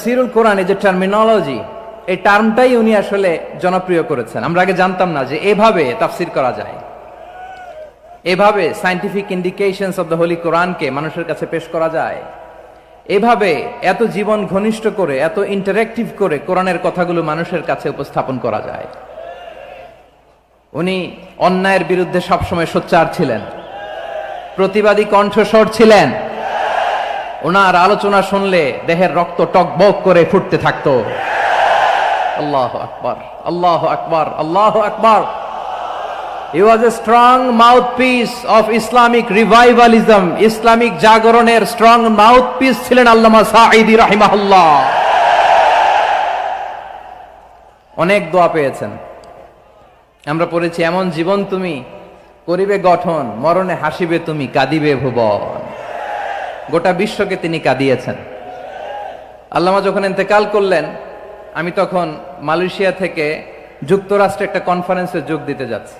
তাফসিরুল কোরআন এই যে টার্মিনোলজি, এই টার্মটাই উনি আসলে জনপ্রিয় করেছেন। আমরা আগে জানতাম না যে এভাবে তাফসির করা যায়, এভাবে scientific indications of the Holi কোরআনকে মানুষের কাছে পেশ করা যায়, এভাবে এত জীবন ঘনিষ্ঠ করে, এত ইন্টারেক্টিভ করে কোরআনের কথাগুলো মানুষের কাছে উপস্থাপন করা যায়। উনি অন্যায়ের বিরুদ্ধে সবসময় সোচ্চার ছিলেন, প্রতিবাদী কণ্ঠস্বর ছিলেন। ওনার আলোচনা শুনলে দেহের রক্ত টকবক করে ফুটতে থাকতো। আল্লাহু আকবার, আল্লাহু আকবার, আল্লাহু আকবার। He was a strong mouthpiece of Islamic revivalism. Islamic জাগরণের স্ট্রং মাউথপিস ছিলেন আল্লামা সাঈদী রাহিমাহুল্লাহ। অনেক দোয়া পেয়েছেন। আমরা পড়েছি, এমন জীবন তুমি করিবে গঠন, মরণে হাসিবে তুমি, কাঁদিবে ভুবন। গোটা বিশ্বকে তিনি কাঁদিয়েছেন। আল্লামা যখন ইন্তেকাল করলেন, আমি তখন মালয়েশিয়া থেকে যুক্তরাষ্ট্রে একটা কনফারেন্সে যোগ দিতে যাচ্ছি।